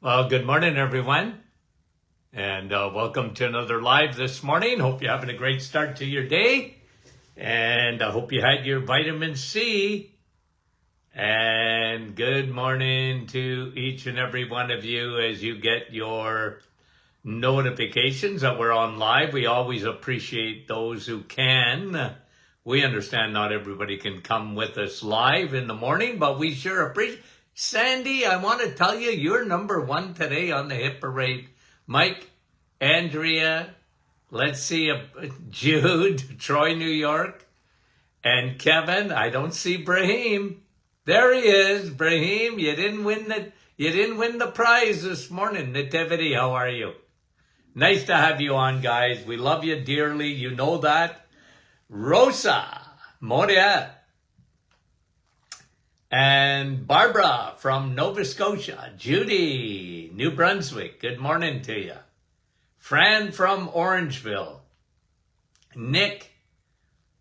Well, good morning, everyone, and welcome to another live this morning. Hope you're having a great start to your day, and I hope you had your vitamin C. And good morning to each and every one of you as you get your notifications that we're on live. We always appreciate those who can. We understand not everybody can come with us live in the morning, but we sure appreciate. Sandy, I want to tell you, you're number one today on the hit parade. Mike, Andrea, let's see, Jude, Troy, New York, and Kevin. I don't see Brahim. There he is, Brahim. You didn't win the prize this morning. Nativity, how are you? Nice to have you on, guys. We love you dearly. You know that. Rosa, Moria, and Barbara from Nova Scotia. Judy, New Brunswick, good morning to you. Fran from Orangeville. Nick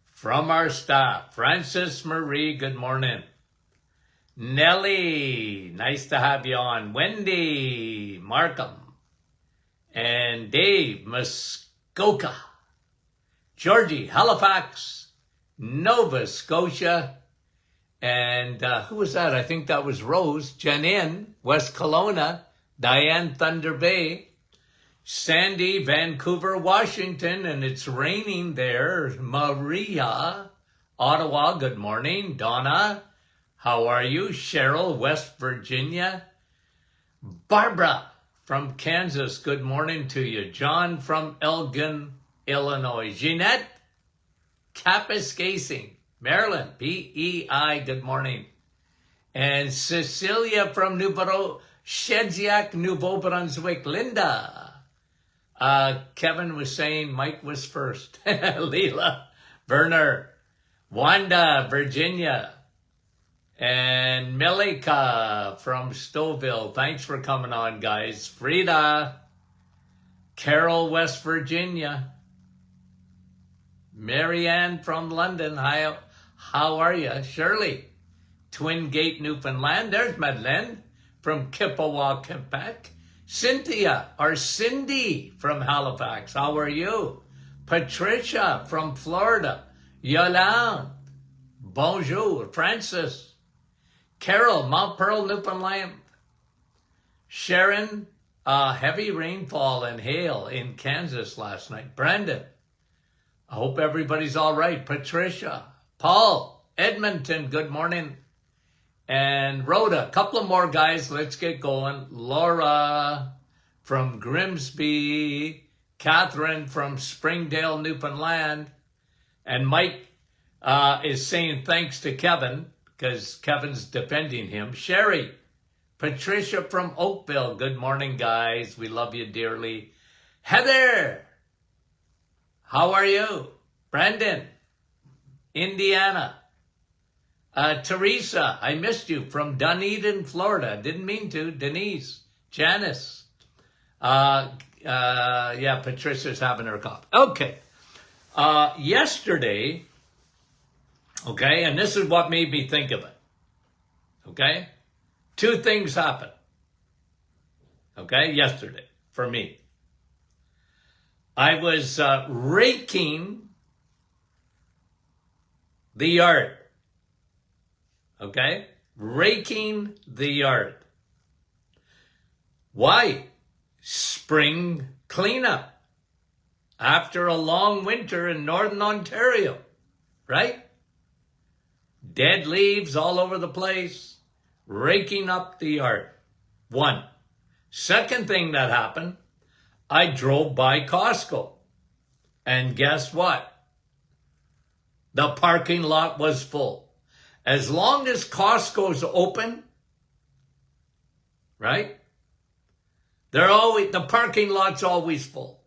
from our staff. Francis Marie, good morning. Nellie, nice to have you on. Wendy, Markham, and Dave Muskoka. Georgie, Halifax, Nova Scotia. And who was that? I think that was Rose. Janine, West Kelowna. Diane, Thunder Bay. Sandy, Vancouver, Washington. And it's raining there. Maria, Ottawa, good morning. Donna, how are you? Cheryl, West Virginia. Barbara from Kansas, good morning to you. John from Elgin, Illinois. Jeanette, Kapuskasing, Maryland, PEI, good morning. And Cecilia from Shediac, Nouveau Brunswick. Linda. Kevin was saying Mike was first. Leela, Werner, Wanda, Virginia. And Melika from Stouffville. Thanks for coming on, guys. Frida, Carol, West Virginia. Marianne from London. Hi, how are you? Shirley, Twin Gate, Newfoundland. There's Madeleine from Kippawa, Quebec. Cynthia, or Cindy from Halifax. How are you? Patricia from Florida. Yolande, bonjour. Francis. Carol, Mount Pearl, Newfoundland. Sharon, heavy rainfall and hail in Kansas last night. Brandon, I hope everybody's all right. Patricia, Paul, Edmonton, good morning. And Rhoda, a couple of more guys. Let's get going. Laura from Grimsby. Catherine from Springdale, Newfoundland. And Mike is saying thanks to Kevin because Kevin's defending him. Sherry, Patricia from Oakville. Good morning, guys. We love you dearly. Heather, how are you? Brandon, Indiana. Teresa, I missed you from Dunedin, Florida. Didn't mean to. Denise, Janice. Yeah, Patricia's having her cough. Okay. Yesterday, okay, and this is what made me think of it. Okay? Two things happened. Okay, yesterday for me. I was raking the yard. Okay? Raking the yard. Why? Spring cleanup. After a long winter in Northern Ontario. Right? Dead leaves all over the place. Raking up the yard. One. Second thing that happened, I drove by Costco. And guess what? The parking lot was full. As long as Costco's open, right? The parking lot's always full.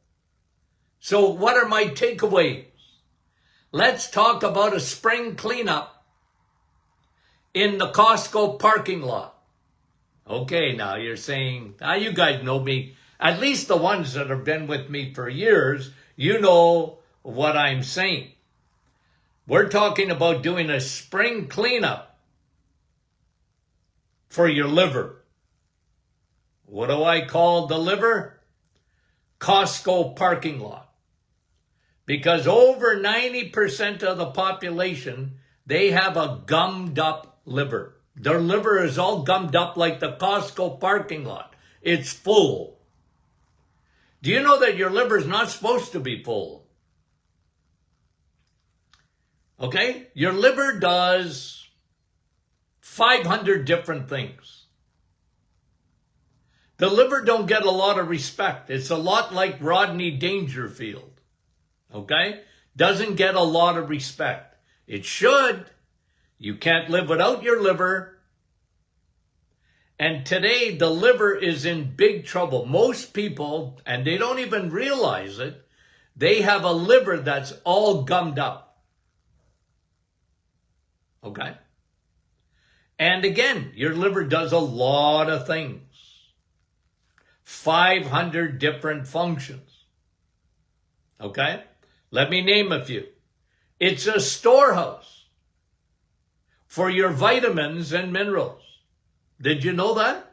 So what are my takeaways? Let's talk about a spring cleanup in the Costco parking lot. Okay, now you're saying, you guys know me. At least the ones that have been with me for years, you know what I'm saying. We're talking about doing a spring cleanup for your liver. What do I call the liver? Costco parking lot. Because over 90% of the population, they have a gummed up liver. Their liver is all gummed up like the Costco parking lot. It's full. Do you know that your liver is not supposed to be full? Okay? Your liver does 500 different things. The liver don't get a lot of respect. It's a lot like Rodney Dangerfield. Okay? Doesn't get a lot of respect. It should. You can't live without your liver. And today, the liver is in big trouble. Most people, and they don't even realize it, they have a liver that's all gummed up. Okay? And again, your liver does a lot of things. 500 different functions. Okay? Let me name a few. It's a storehouse for your vitamins and minerals. Did you know that?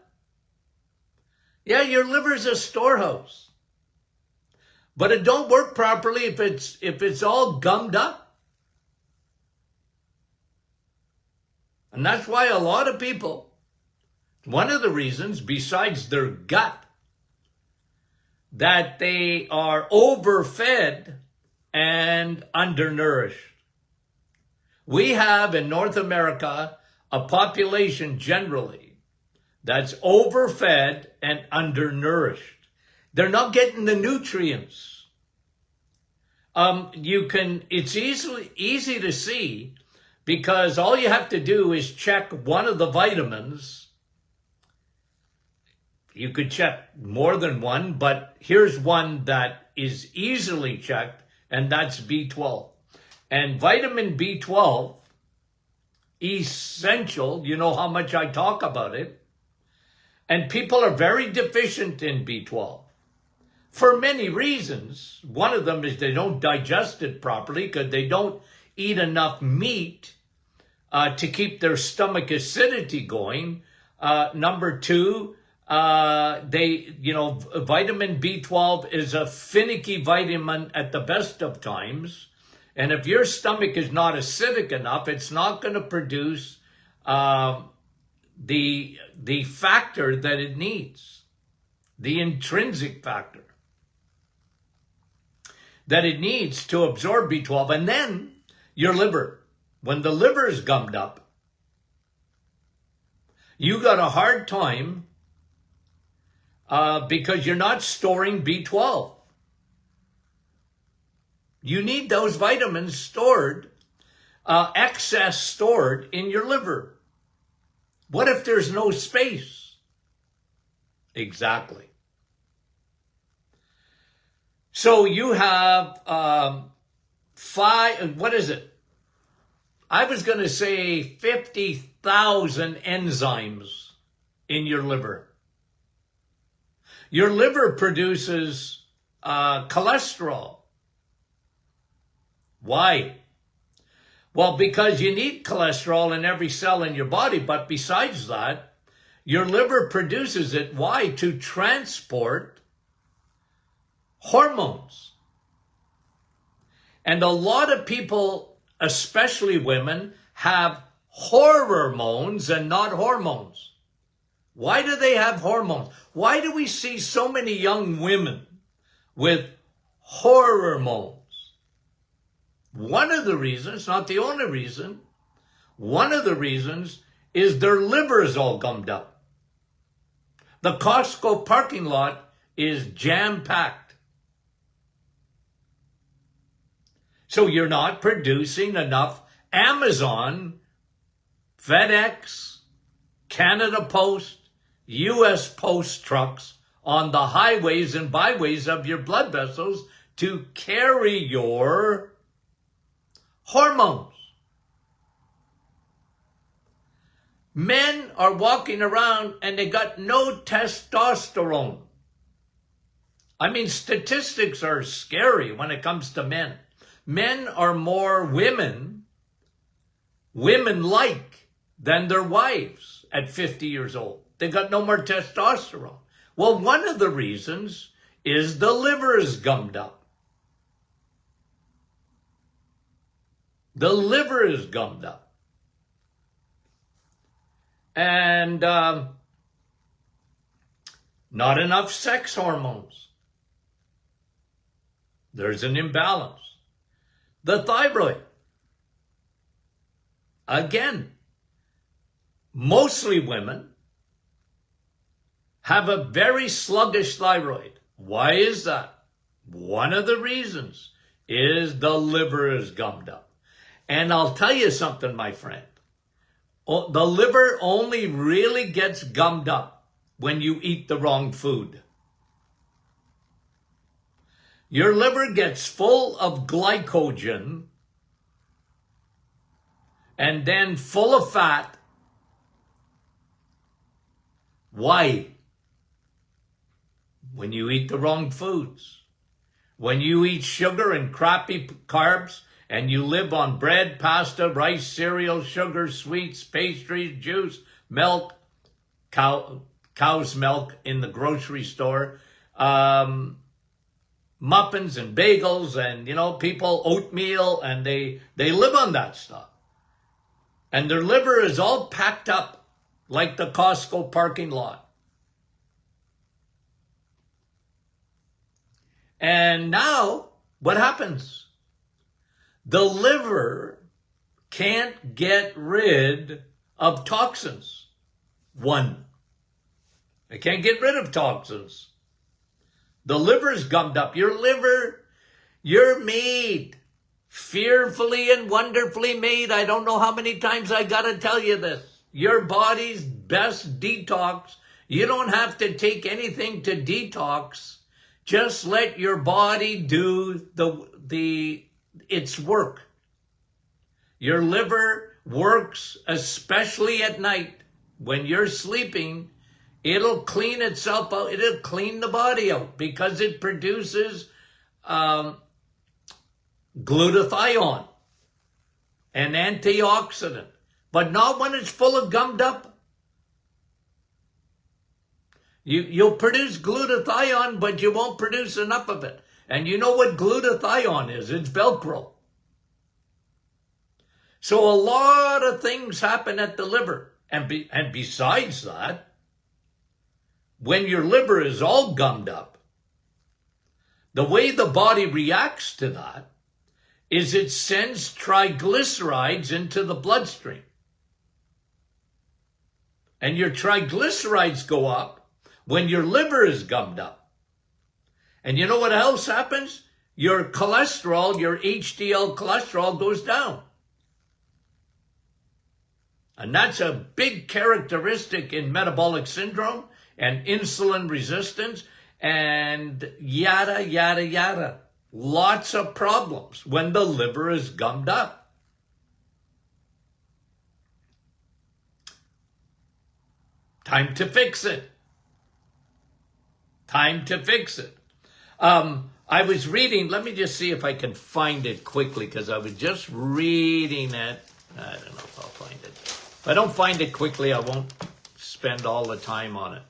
Yeah, your liver's a storehouse. But it don't work properly if it's all gummed up. And that's why a lot of people, one of the reasons, besides their gut, that they are overfed and undernourished. We have in North America a population generally that's overfed and undernourished. They're not getting the nutrients. It's easy to see because all you have to do is check one of the vitamins. You could check more than one, but here's one that is easily checked, and that's B12. And vitamin B12, essential, you know how much I talk about it. And people are very deficient in B12 for many reasons. One of them is they don't digest it properly because they don't eat enough meat to keep their stomach acidity going. Number two, vitamin B12 is a finicky vitamin at the best of times. And if your stomach is not acidic enough, it's not going to produce the factor that it needs, the intrinsic factor that it needs to absorb B12. And then your liver, when the liver is gummed up, you got a hard time because you're not storing B12. You need those vitamins stored, excess stored in your liver. What if there's no space? Exactly. So you have I was going to say 50,000 enzymes in your liver. Your liver produces cholesterol. Why? Well, because you need cholesterol in every cell in your body, but besides that, your liver produces it. Why? To transport hormones. And a lot of people, especially women, have hormones and not hormones. Why do they have hormones? Why do we see so many young women with hormones? One of the reasons, not the only reason, one of the reasons is their liver is all gummed up. The Costco parking lot is jam-packed. So you're not producing enough Amazon, FedEx, Canada Post, U.S. Post trucks on the highways and byways of your blood vessels to carry your hormones. Men are walking around and they got no testosterone. I mean, statistics are scary when it comes to men. Men are more women-like than their wives at 50 years old. They got no more testosterone. Well, one of the reasons is the liver is gummed up. The liver is gummed up. And not enough sex hormones. There's an imbalance. The thyroid. Again, mostly women have a very sluggish thyroid. Why is that? One of the reasons is the liver is gummed up. And I'll tell you something, my friend. The liver only really gets gummed up when you eat the wrong food. Your liver gets full of glycogen and then full of fat. Why? When you eat the wrong foods. When you eat sugar and crappy carbs, and you live on bread, pasta, rice, cereal, sugar, sweets, pastries, juice, milk, cow's milk in the grocery store, muffins and bagels, and, people, oatmeal, and they live on that stuff. And their liver is all packed up like the Costco parking lot. And now, what happens? The liver can't get rid of toxins. One, it can't get rid of toxins. The liver's gummed up. Your liver, you're made, fearfully and wonderfully made. I don't know how many times I got to tell you this. Your body's best detox. You don't have to take anything to detox. Just let your body do its work. Your liver works especially at night. When you're sleeping, it'll clean itself out. It'll clean the body out because it produces glutathione, an antioxidant, but not when it's full of gummed up. You'll produce glutathione, but you won't produce enough of it. And you know what glutathione is? It's Velcro. So a lot of things happen at the liver. And besides that, when your liver is all gummed up, the way the body reacts to that is it sends triglycerides into the bloodstream. And your triglycerides go up when your liver is gummed up. And you know what else happens? Your cholesterol, your HDL cholesterol goes down. And that's a big characteristic in metabolic syndrome and insulin resistance and yada, yada, yada. Lots of problems when the liver is gummed up. Time to fix it. Time to fix it. I was reading, let me just see if I can find it quickly, because I was just reading it. I don't know if I'll find it. If I don't find it quickly, I won't spend all the time on it.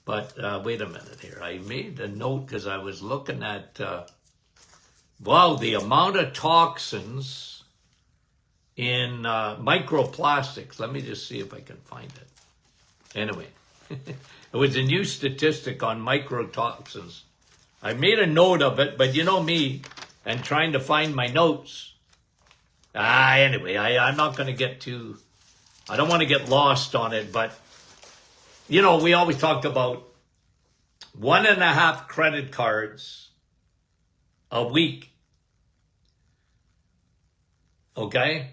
But wait a minute here. I made a note because I was looking at, the amount of toxins in microplastics. Let me just see if I can find it. Anyway, it was a new statistic on microtoxins. I made a note of it, but you know me and trying to find my notes. Anyway, I'm not going to get too, I don't want to get lost on it, but we always talk about 1.5 credit cards a week. Okay?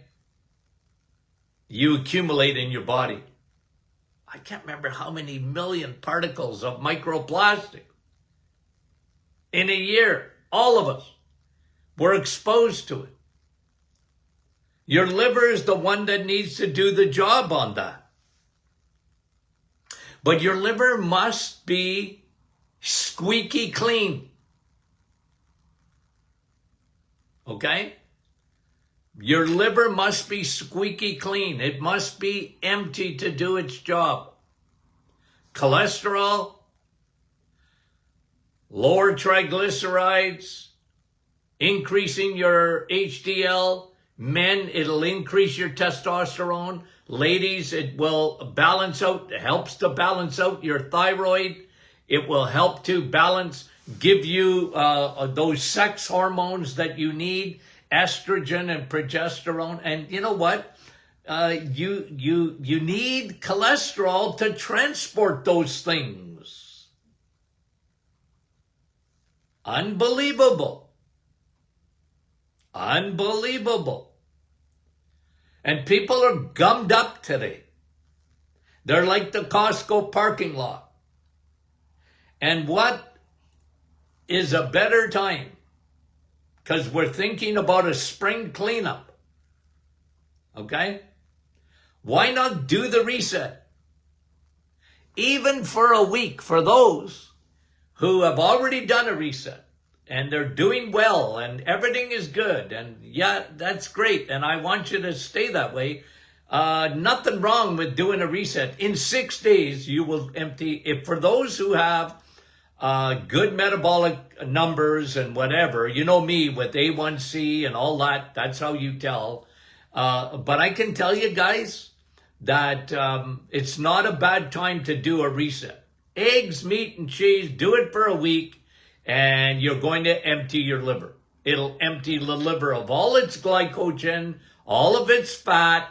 You accumulate in your body. I can't remember how many million particles of microplastic in a year. All of us were exposed to it. Your liver is the one that needs to do the job on that. But your liver must be squeaky clean. Okay? Your liver must be squeaky clean. It must be empty to do its job. Cholesterol, lower triglycerides, increasing your HDL. Men, it'll increase your testosterone. Ladies, it will balance out, it helps to balance out your thyroid. It will help to give you those sex hormones that you need, estrogen and progesterone. And you know what? You need cholesterol to transport those things. Unbelievable. Unbelievable. And people are gummed up today. They're like the Costco parking lot. And what is a better time? Because we're thinking about a spring cleanup. Okay? Why not do the reset? Even for a week, for those who have already done a reset and they're doing well and everything is good. And yeah, that's great. And I want you to stay that way. Nothing wrong with doing a reset. In 6 days, you will empty. For those who have good metabolic numbers and whatever, you know me with A1C and all that, that's how you tell. But I can tell you guys that it's not a bad time to do a reset. Eggs, meat, and cheese, do it for a week and you're going to empty your liver. It'll empty the liver of all its glycogen, all of its fat.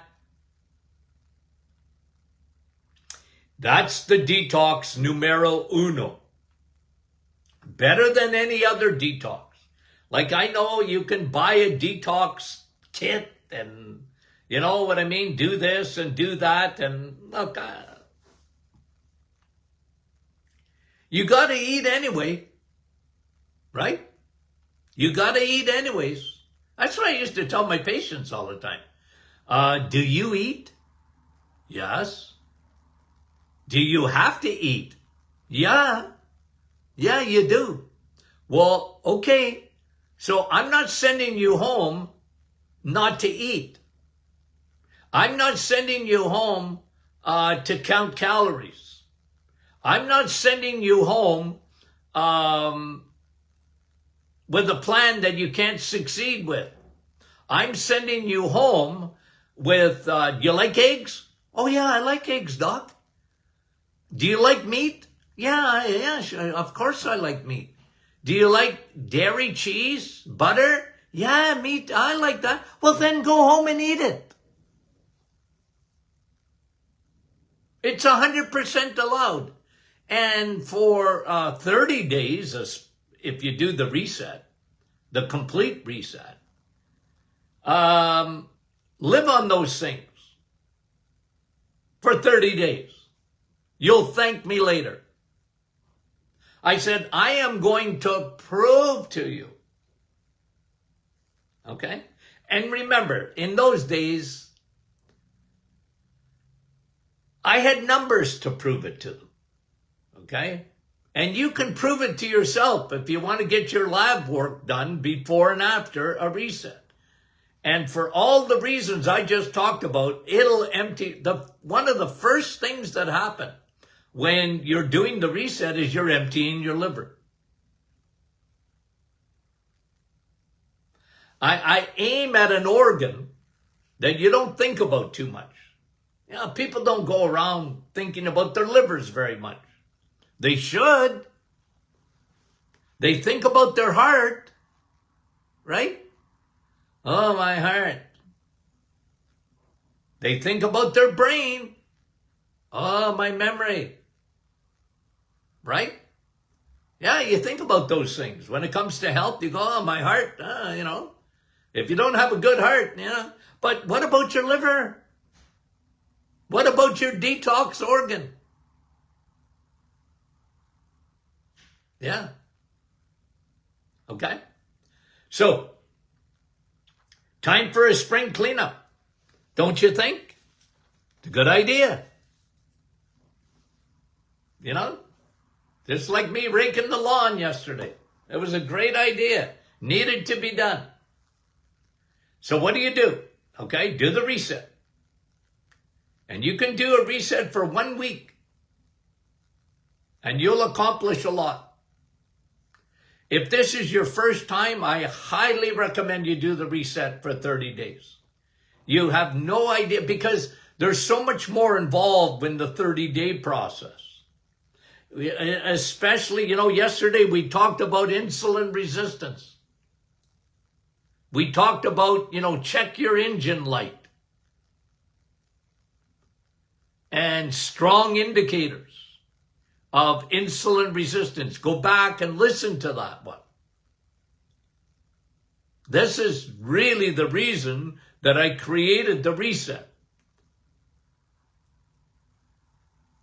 That's the detox numero uno. Better than any other detox. Like I know you can buy a detox kit and you know what I mean? Do this and do that and look, you got to eat anyway, right? You got to eat anyways. That's what I used to tell my patients all the time. Do you eat? Yes. Do you have to eat? Yeah. Yeah, you do. Well, okay. So I'm not sending you home not to eat. I'm not sending you home to count calories. I'm not sending you home with a plan that you can't succeed with. I'm sending you home with, do you like eggs? Oh yeah, I like eggs, Doc. Do you like meat? Yeah, sure. Of course I like meat. Do you like dairy, cheese, butter? Yeah, meat, I like that. Well, then go home and eat it. It's 100% allowed. And for 30 days, if you do the reset, the complete reset, live on those things for 30 days. You'll thank me later. I said, I am going to prove to you. Okay? And remember, in those days, I had numbers to prove it to them. Okay? And you can prove it to yourself if you want to get your lab work done before and after a reset. And for all the reasons I just talked about, it'll empty. One of the first things that happen when you're doing the reset is you're emptying your liver. I aim at an organ that you don't think about too much. You know, people don't go around thinking about their livers very much. They should. They think about their heart, right? Oh, my heart. They think about their brain. Oh, my memory. Right? Yeah, you think about those things. When it comes to health, you go, oh, my heart, you know. If you don't have a good heart, you know. But what about your liver? What about your detox organ? Yeah. Okay? So, time for a spring cleanup. Don't you think? It's a good idea. You know? Just like me raking the lawn yesterday. It was a great idea. Needed to be done. So what do? Okay, do the reset. And you can do a reset for 1 week. And you'll accomplish a lot. If this is your first time, I highly recommend you do the reset for 30 days. You have no idea, because there's so much more involved in the 30-day process. Especially, yesterday we talked about insulin resistance. We talked about, check your engine light. And strong indicators of insulin resistance. Go back and listen to that one. This is really the reason that I created the reset.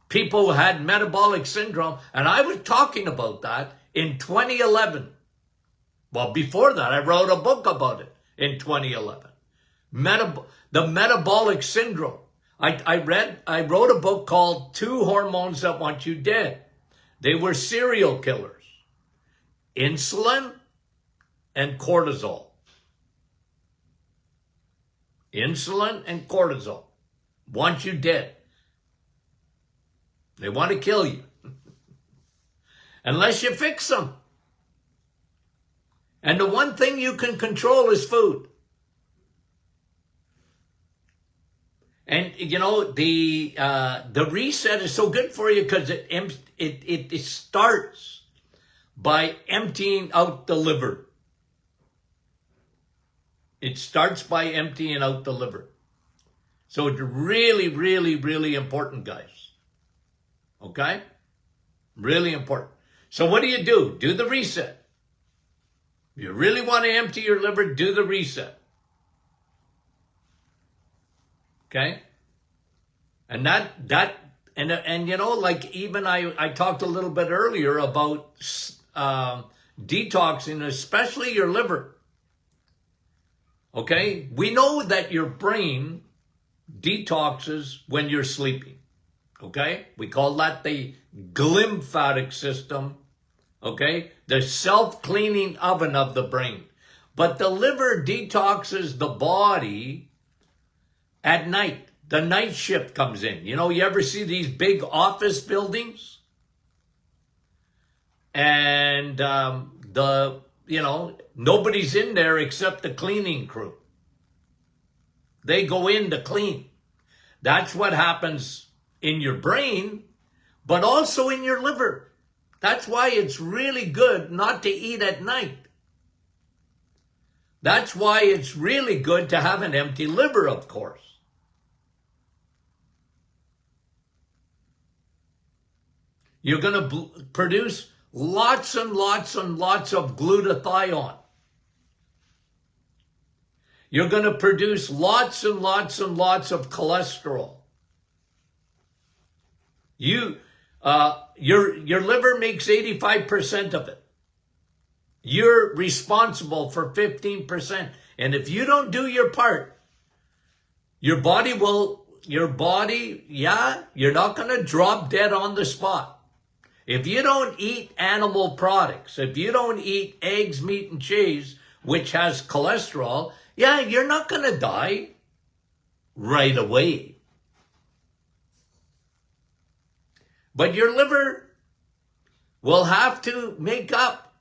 People had metabolic syndrome, and I was talking about that in 2011. Well, before that, I wrote a book about it in 2011. The metabolic syndrome. I wrote a book called 2 Hormones That Want You Dead. They were serial killers. Insulin and cortisol. Insulin and cortisol want you dead. They want to kill you. Unless you fix them. And the one thing you can control is food. And, the reset is so good for you because it starts by emptying out the liver. It starts by emptying out the liver. So it's really, really, really important, guys. Okay? Really important. So what do? Do the reset. If you really want to empty your liver, do the reset. Okay? And even I talked a little bit earlier about detoxing, especially your liver. Okay? We know that your brain detoxes when you're sleeping. Okay? We call that the glymphatic system. Okay? The self-cleaning oven of the brain. But the liver detoxes the body at night. The night shift comes in. You ever see these big office buildings? And nobody's in there except the cleaning crew. They go in to clean. That's what happens in your brain, but also in your liver. That's why it's really good not to eat at night. That's why it's really good to have an empty liver, of course. You're going to produce lots and lots and lots of glutathione. You're going to produce lots and lots and lots of cholesterol. Your liver makes 85% of it. You're responsible for 15%. And if you don't do your part, you're not going to drop dead on the spot. If you don't eat animal products, if you don't eat eggs, meat, and cheese, which has cholesterol, you're not going to die right away. But your liver will have to make up.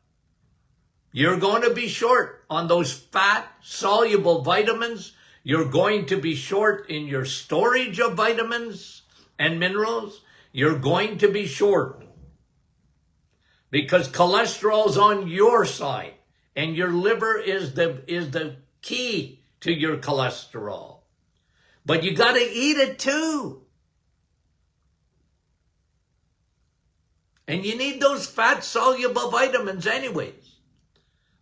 You're going to be short on those fat-soluble vitamins. You're going to be short in your storage of vitamins and minerals. You're going to be short. Because cholesterol's on your side. And your liver is the key to your cholesterol. But you got to eat it too. And you need those fat-soluble vitamins anyways.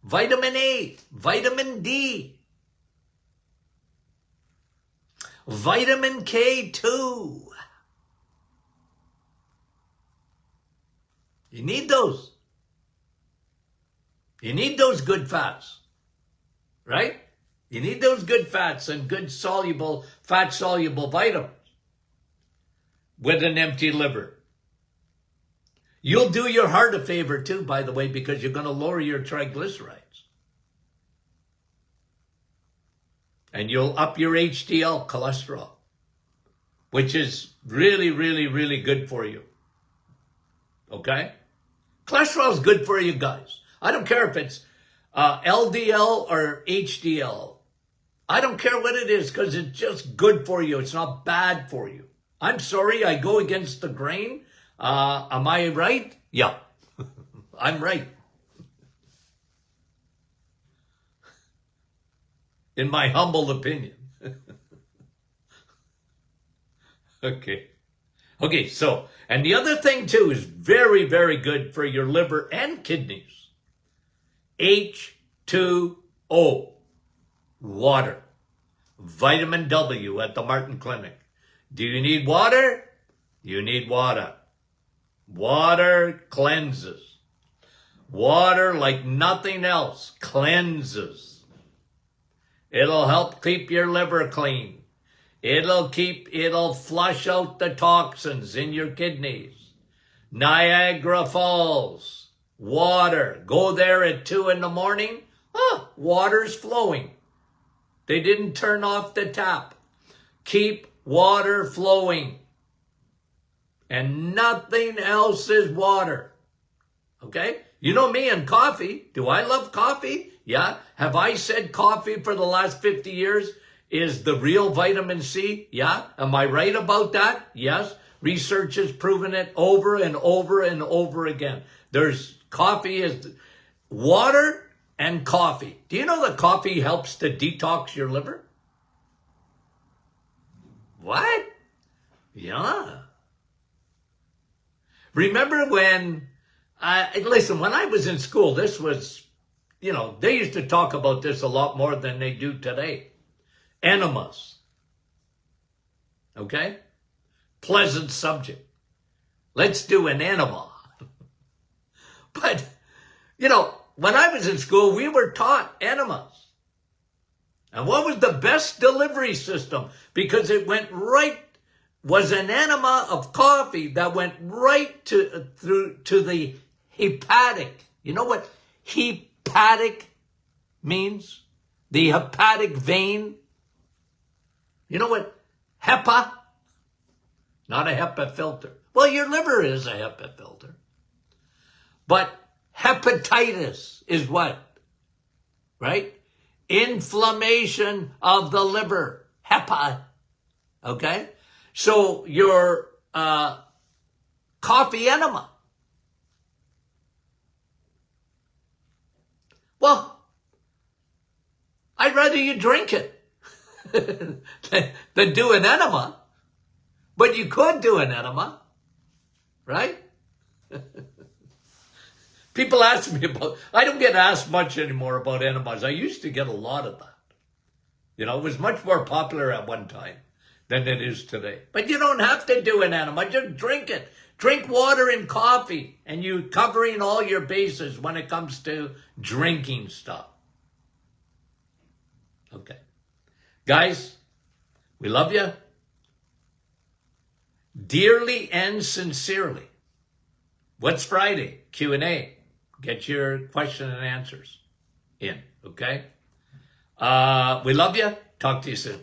Vitamin A, vitamin D, vitamin K2. You need those. You need those good fats, right? You need those good fats and good fat-soluble vitamins with an empty liver. You'll do your heart a favor too, by the way, because you're going to lower your triglycerides. And you'll up your HDL cholesterol, which is really, really, really good for you. Okay? Cholesterol is good for you guys. I don't care if it's LDL or HDL. I don't care what it is because it's just good for you. It's not bad for you. I'm sorry, I go against the grain. Am I right? Yeah, I'm right. In my humble opinion. Okay. Okay, so, and the other thing too is very, very good for your liver and kidneys. H2O, water. Vitamin W at the Martin Clinic. Do you need water? You need water. Water cleanses. Water, like nothing else, cleanses. It'll help keep your liver clean. It'll flush out the toxins in your kidneys. Niagara Falls, water. Go there at 2 a.m. Water's flowing. They didn't turn off the tap. Keep water flowing. And nothing else is water. Okay? You know me and coffee. Do I love coffee? Yeah. Have I said coffee for the last 50 years is the real vitamin C? Yeah. Am I right about that? Yes. Research has proven it over and over and over again. Coffee is water and coffee. Do you know that coffee helps to detox your liver? What? Yeah. Remember when, listen, when I was in school, this was, they used to talk about this a lot more than they do today. Enemas. Okay? Pleasant subject. Let's do an enema. But, when I was in school, we were taught enemas. And what was the best delivery system? Because it was an enema of coffee that went right to the hepatic. You know what hepatic means? The hepatic vein. You know what HEPA? Not a HEPA filter. Well, your liver is a HEPA filter. But hepatitis is what? Right? Inflammation of the liver. HEPA. Okay? So your coffee enema. Well, I'd rather you drink it than do an enema. But you could do an enema, right? People ask me I don't get asked much anymore about enemas. I used to get a lot of that. It was much more popular at one time than it is today. But you don't have to do an enema. Just drink it. Drink water and coffee, and you're covering all your bases when it comes to drinking stuff. Okay. Guys, we love you. Dearly and sincerely. What's Friday? Q&A. Get your question and answers in, okay? We love you. Talk to you soon.